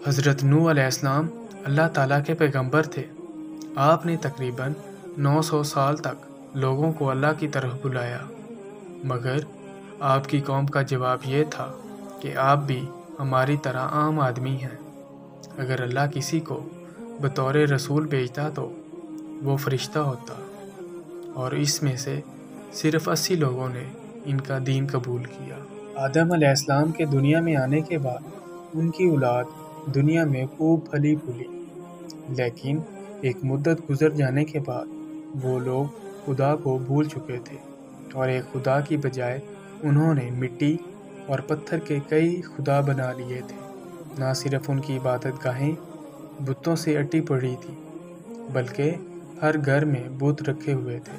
حضرت نوح علیہ السلام اللہ تعالیٰ کے پیغمبر تھے۔ آپ نے تقریباً 900 سال تک لوگوں کو اللہ کی طرف بلایا، مگر آپ کی قوم کا جواب یہ تھا کہ آپ بھی ہماری طرح عام آدمی ہیں۔ اگر اللہ کسی کو بطور رسول بھیجتا تو وہ فرشتہ ہوتا، اور اس میں سے صرف 80 لوگوں نے ان کا دین قبول کیا۔ آدم علیہ السلام کے دنیا میں آنے کے بعد ان کی اولاد دنیا میں خوب پھلی پھولی، لیکن ایک مدت گزر جانے کے بعد وہ لوگ خدا کو بھول چکے تھے، اور ایک خدا کی بجائے انہوں نے مٹی اور پتھر کے کئی خدا بنا لیے تھے۔ نہ صرف ان کی عبادت گاہیں بتوں سے اٹی پڑی تھی، بلکہ ہر گھر میں بت رکھے ہوئے تھے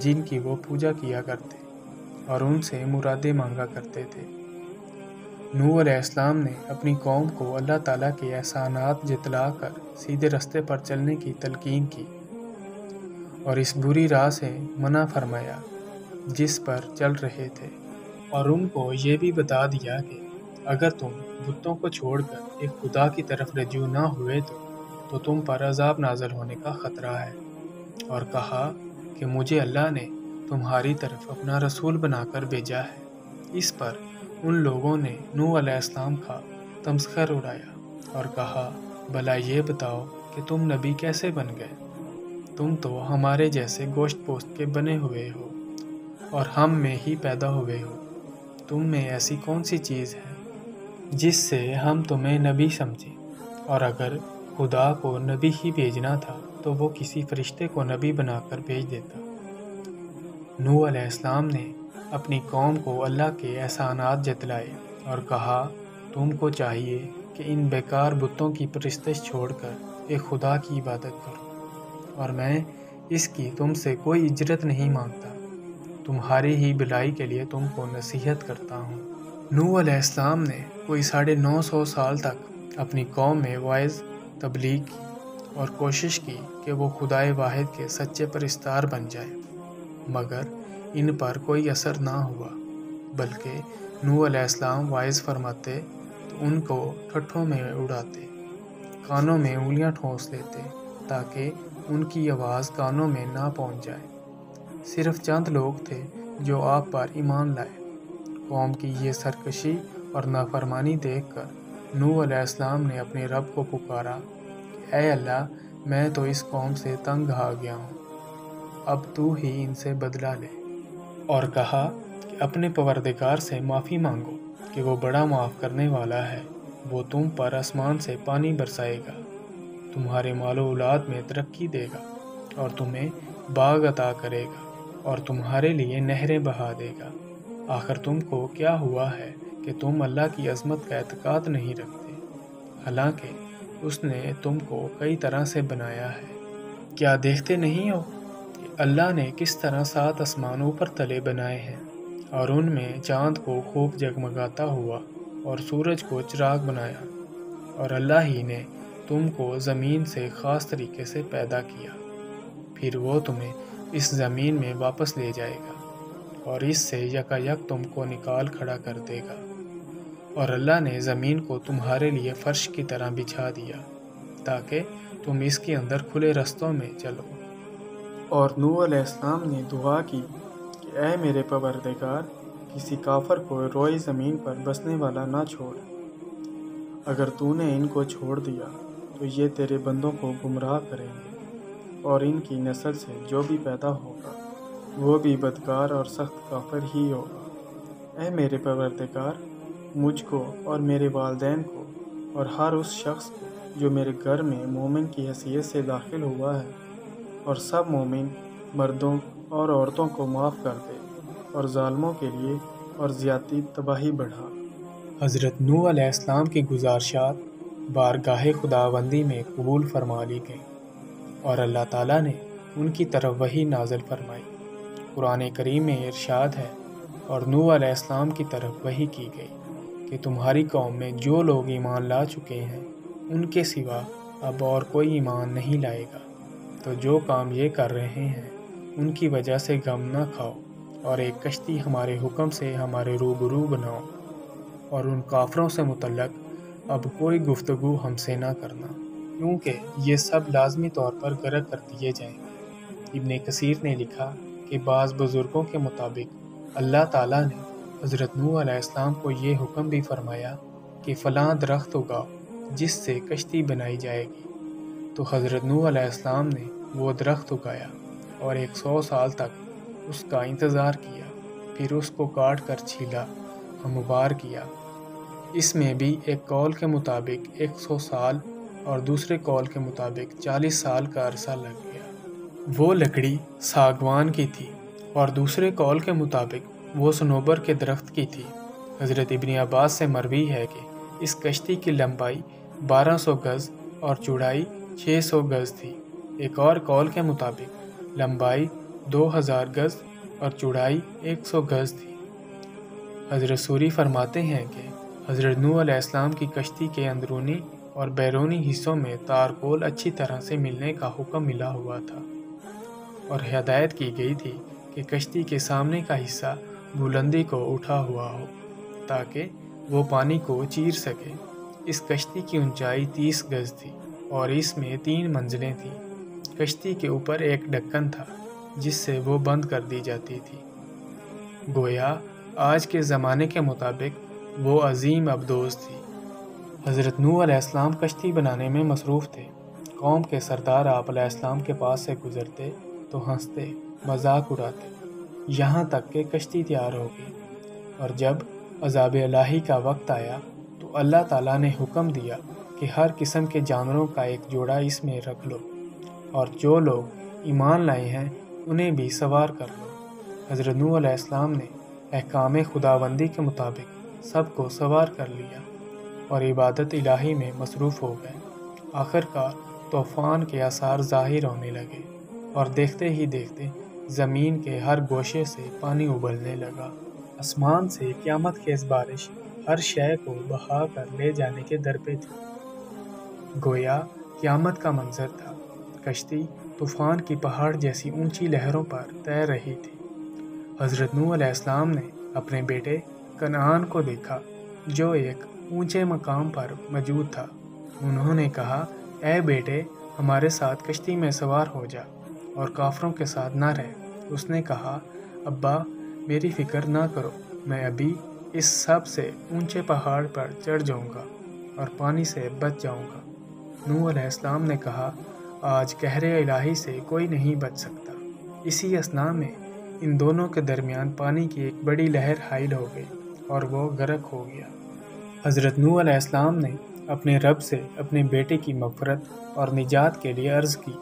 جن کی وہ پوجا کیا کرتے اور ان سے مرادیں مانگا کرتے تھے۔ نوح علیہ السلام نے اپنی قوم کو اللہ تعالیٰ کے احسانات جتلا کر سیدھے راستے پر چلنے کی تلقین کی، اور اس بری راہ سے منع فرمایا جس پر چل رہے تھے، اور ان کو یہ بھی بتا دیا کہ اگر تم بتوں کو چھوڑ کر ایک خدا کی طرف رجوع نہ ہوئے تو تم پر عذاب نازل ہونے کا خطرہ ہے، اور کہا کہ مجھے اللہ نے تمہاری طرف اپنا رسول بنا کر بھیجا ہے۔ اس پر ان لوگوں نے نوح علیہ السلام کا تمسخر اڑایا اور کہا، بھلا یہ بتاؤ کہ تم نبی کیسے بن گئے؟ تم تو ہمارے جیسے گوشت پوست کے بنے ہوئے ہو اور ہم میں ہی پیدا ہوئے ہو۔ تم میں ایسی کون سی چیز ہے جس سے ہم تمہیں نبی سمجھیں؟ اور اگر خدا کو نبی ہی بھیجنا تھا تو وہ کسی فرشتے کو نبی بنا کر بھیج دیتا۔ نوح علیہ السلام نے اپنی قوم کو اللہ کے احسانات جتلائے اور کہا، تم کو چاہیے کہ ان بیکار بتوں کی پرستش چھوڑ کر ایک خدا کی عبادت کرو، اور میں اس کی تم سے کوئی اجرت نہیں مانگتا، تمہاری ہی بھلائی کے لیے تم کو نصیحت کرتا ہوں۔ نوح علیہ السلام نے کوئی 950 سال تک اپنی قوم میں وعظ تبلیغ کی اور کوشش کی کہ وہ خدائے واحد کے سچے پرستار بن جائے، مگر ان پر کوئی اثر نہ ہوا، بلکہ نوح علیہ السلام وعظ فرماتے تو ان کو ٹھٹھوں میں اڑاتے، کانوں میں انگلیاں ٹھونس لیتے تاکہ ان کی آواز کانوں میں نہ پہنچ جائے۔ صرف چند لوگ تھے جو آپ پر ایمان لائے۔ قوم کی یہ سرکشی اور نافرمانی دیکھ کر نوح علیہ السلام نے اپنے رب کو پکارا کہ اے اللہ، میں تو اس قوم سے تنگ آ گیا ہوں، اب تو ہی ان سے بدلہ لے، اور کہا کہ اپنے پروردگار سے معافی مانگو کہ وہ بڑا معاف کرنے والا ہے، وہ تم پر آسمان سے پانی برسائے گا، تمہارے مال و اولاد میں ترقی دے گا، اور تمہیں باغ عطا کرے گا، اور تمہارے لیے نہریں بہا دے گا۔ آخر تم کو کیا ہوا ہے کہ تم اللہ کی عظمت کا اعتقاد نہیں رکھتے، حالانکہ اس نے تم کو کئی طرح سے بنایا ہے۔ کیا دیکھتے نہیں ہو کہ اللہ نے کس طرح 7 آسمان اوپر تلے بنائے ہیں، اور ان میں چاند کو خوب جگمگاتا ہوا اور سورج کو چراغ بنایا، اور اللہ ہی نے تم کو زمین سے خاص طریقے سے پیدا کیا، پھر وہ تمہیں اس زمین میں واپس لے جائے گا اور اس سے یکا یک تم کو نکال کھڑا کر دے گا، اور اللہ نے زمین کو تمہارے لیے فرش کی طرح بچھا دیا تاکہ تم اس کے اندر کھلے رستوں میں چلو۔ اور نوح علیہ السلام نے دعا کی کہ اے میرے پروردگار، کسی کافر کو روئے زمین پر بسنے والا نہ چھوڑ، اگر تو نے ان کو چھوڑ دیا تو یہ تیرے بندوں کو گمراہ کریں گے، اور ان کی نسل سے جو بھی پیدا ہوگا وہ بھی بدکار اور سخت کافر ہی ہوگا۔ اے میرے پروردگار، مجھ کو اور میرے والدین کو اور ہر اس شخص کو جو میرے گھر میں مومن کی حیثیت سے داخل ہوا ہے، اور سب مومن مردوں اور عورتوں کو معاف کر دے، اور ظالموں کے لیے اور زیادتی تباہی بڑھا۔ حضرت نوح علیہ السلام کی گزارشات بارگاہ خداوندی میں قبول فرما لی گئیں، اور اللہ تعالیٰ نے ان کی طرف وحی نازل فرمائی۔ قرآن کریم میں ارشاد ہے، اور نوح علیہ السلام کی طرف وحی کی گئی کہ تمہاری قوم میں جو لوگ ایمان لا چکے ہیں ان کے سوا اب اور کوئی ایمان نہیں لائے گا، تو جو کام یہ کر رہے ہیں ان کی وجہ سے غم نہ کھاؤ، اور ایک کشتی ہمارے حکم سے ہمارے روبرو بناؤ، اور ان کافروں سے متعلق اب کوئی گفتگو ہم سے نہ کرنا، کیونکہ یہ سب لازمی طور پر غرق کر دیے جائیں گے۔ ابن کثیر نے لکھا کہ بعض بزرگوں کے مطابق اللہ تعالیٰ نے حضرت نوح علیہ السلام کو یہ حکم بھی فرمایا کہ فلاں درخت اگاؤ جس سے کشتی بنائی جائے گی، تو حضرت نوح علیہ السلام نے وہ درخت اگایا اور 100 سال تک اس کا انتظار کیا، پھر اس کو کاٹ کر چھیلا، ہموار کیا۔ اس میں بھی ایک قول کے مطابق 100 سال اور دوسرے قول کے مطابق 40 سال کا عرصہ لگ گیا۔ وہ لکڑی ساگوان کی تھی اور دوسرے قول کے مطابق وہ صنوبر کے درخت کی تھی۔ حضرت ابن عباس سے مروی ہے کہ اس کشتی کی لمبائی 1200 گز اور چوڑائی 600 گز تھی۔ ایک اور قول کے مطابق لمبائی 2000 گز اور چوڑائی 100 گز تھی۔ حضرت سوری فرماتے ہیں کہ حضرت نوح علیہ السلام کی کشتی کے اندرونی اور بیرونی حصوں میں تارکول اچھی طرح سے ملنے کا حکم ملا ہوا تھا، اور ہدایت کی گئی تھی کہ کشتی کے سامنے کا حصہ بلندی کو اٹھا ہوا ہو تاکہ وہ پانی کو چیر سکے۔ اس کشتی کی اونچائی 30 گز تھی اور اس میں 3 منزلیں تھیں۔ کشتی کے اوپر ایک ڈھکن تھا جس سے وہ بند کر دی جاتی تھی۔ گویا آج کے زمانے کے مطابق وہ عظیم ابدوز تھی۔ حضرت نوح علیہ السلام کشتی بنانے میں مصروف تھے۔ قوم کے سردار آپ علیہ السلام کے پاس سے گزرتے تو ہنستے، مذاق اڑاتے، یہاں تک کہ کشتی تیار ہو گئی، اور جب عذاب الہی کا وقت آیا تو اللہ تعالیٰ نے حکم دیا کہ ہر قسم کے جانوروں کا ایک جوڑا اس میں رکھ لو، اور جو لوگ ایمان لائے ہیں انہیں بھی سوار کر لو۔ حضرت نوح علیہ السلام نے احکام خداوندی کے مطابق سب کو سوار کر لیا اور عبادت الہی میں مصروف ہو گئے۔ آخرکار طوفان کے آثار ظاہر ہونے لگے اور دیکھتے ہی دیکھتے زمین کے ہر گوشے سے پانی ابلنے لگا۔ آسمان سے قیامت خیز بارش ہر شے کو بہا کر لے جانے کے در پہ تھی۔ گویا قیامت کا منظر تھا۔ کشتی طوفان کی پہاڑ جیسی اونچی لہروں پر تیر رہی تھی۔ حضرت نوح علیہ السلام نے اپنے بیٹے کنعان کو دیکھا جو ایک اونچے مقام پر موجود تھا۔ انہوں نے کہا، اے بیٹے، ہمارے ساتھ کشتی میں سوار ہو جا اور کافروں کے ساتھ نہ رہ۔ اس نے کہا، ابا، میری فکر نہ کرو، میں ابھی اس سب سے اونچے پہاڑ پر چڑھ جاؤں گا اور پانی سے بچ جاؤں گا۔ نوح علیہ السلام نے کہا، آج قہر الہی سے کوئی نہیں بچ سکتا۔ اسی اثناء میں ان دونوں کے درمیان پانی کی ایک بڑی لہر حائل ہو گئی اور وہ غرق ہو گیا۔ حضرت نوح علیہ السلام نے اپنے رب سے اپنے بیٹے کی مغفرت اور نجات کے لیے عرض کی،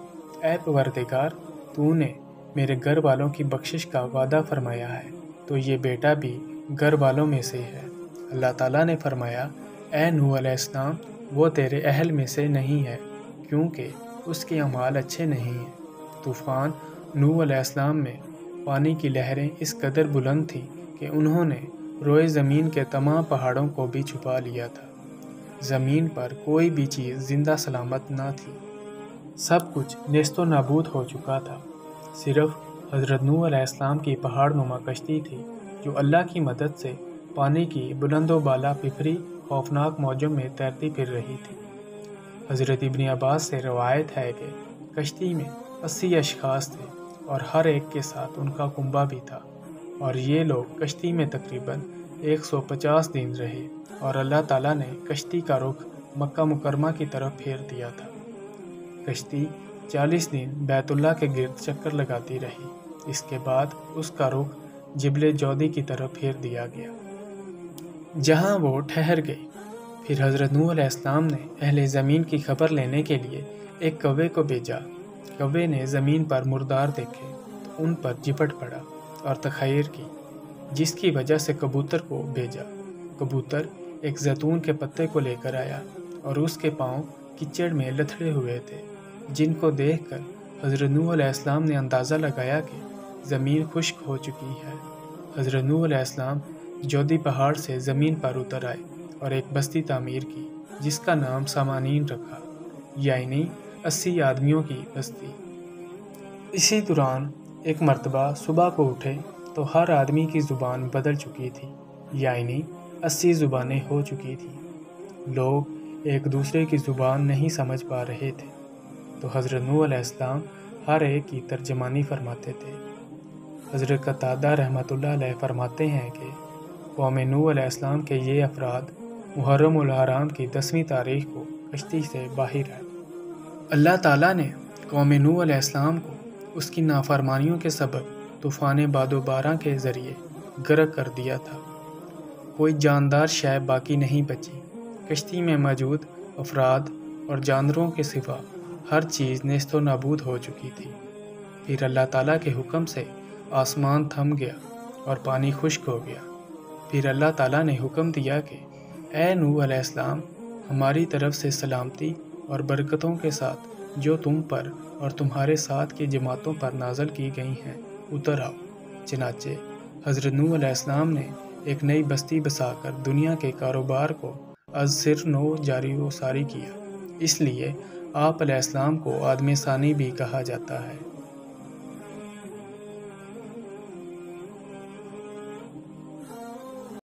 اے پروردگار، تو نے میرے گھر والوں کی بخشش کا وعدہ فرمایا ہے، تو یہ بیٹا بھی گھر والوں میں سے ہے۔ اللہ تعالیٰ نے فرمایا، اے نوح علیہ السلام، وہ تیرے اہل میں سے نہیں ہے کیونکہ اس کے اعمال اچھے نہیں ہیں۔ طوفان نوح علیہ السلام میں پانی کی لہریں اس قدر بلند تھیں کہ انہوں نے روئے زمین کے تمام پہاڑوں کو بھی چھپا لیا تھا۔ زمین پر کوئی بھی چیز زندہ سلامت نہ تھی، سب کچھ نیست و نابود ہو چکا تھا۔ صرف حضرت نوح علیہ السلام کی پہاڑ نما کشتی تھی جو اللہ کی مدد سے پانی کی بلند و بالا پھپھری خوفناک موجوں میں تیرتی پھر رہی تھی۔ حضرت ابن عباس سے روایت ہے کہ کشتی میں 80 اشخاص تھے اور ہر ایک کے ساتھ ان کا کنبہ بھی تھا، اور یہ لوگ کشتی میں تقریباً 150 دن رہے، اور اللہ تعالیٰ نے کشتی کا رخ مکہ مکرمہ کی طرف پھیر دیا تھا۔ کشتی 40 دن بیت اللہ کے گرد چکر لگاتی رہی، اس کے بعد اس کا رخ جبل جودی کی طرف پھیر دیا گیا جہاں وہ ٹھہر گئی۔ پھر حضرت نوح علیہ السلام نے اہل زمین کی خبر لینے کے لیے ایک کوے کو بھیجا۔ کوے نے زمین پر مردار دیکھے تو ان پر جپٹ پڑا اور تخیر کی، جس کی وجہ سے کبوتر کو بھیجا۔ کبوتر ایک زیتون کے پتے کو لے کر آیا اور اس کے پاؤں کچڑ میں لتھڑے ہوئے تھے، جن کو دیکھ کر حضرت نوح علیہ السلام نے اندازہ لگایا کہ زمین خشک ہو چکی ہے۔ حضرت نوح علیہ السلام جودی پہاڑ سے زمین پر اتر آئے اور ایک بستی تعمیر کی جس کا نام سامانین رکھا، یعنی 80 آدمیوں کی بستی۔ اسی دوران ایک مرتبہ صبح کو اٹھے تو ہر آدمی کی زبان بدل چکی تھی، یعنی 80 زبانیں ہو چکی تھیں۔ لوگ ایک دوسرے کی زبان نہیں سمجھ پا رہے تھے تو حضرت نوح علیہ السلام ہر ایک کی ترجمانی فرماتے تھے۔ حضرت قتادہ رحمۃ اللہ علیہ فرماتے ہیں کہ قوم نوح علیہ السلام کے یہ افراد محرم الحرام کی 10ویں تاریخ کو کشتی سے باہر آئے۔ اللہ تعالیٰ نے قوم نوح علیہ السلام کو اس کی نافرمانیوں کے سبب طوفان باد و باران کے ذریعے غرق کر دیا تھا۔ کوئی جاندار شے باقی نہیں بچی۔ کشتی میں موجود افراد اور جانوروں کے سوا ہر چیز نیست و نابود ہو چکی تھی۔ پھر اللہ تعالیٰ کے حکم سے آسمان تھم گیا اور پانی خشک ہو گیا۔ پھر اللہ تعالیٰ نے حکم دیا کہ اے نوح علیہ السلام، ہماری طرف سے سلامتی اور برکتوں کے ساتھ جو تم پر اور تمہارے ساتھ کی جماعتوں پر نازل کی گئی ہیں اتر آؤ۔ چنانچہ حضرت نوح علیہ السلام نے ایک نئی بستی بسا کر دنیا کے کاروبار کو از سر نو جاری و ساری کیا۔ اس لیے آپ علیہ السلام کو آدم ثانی بھی کہا جاتا ہے۔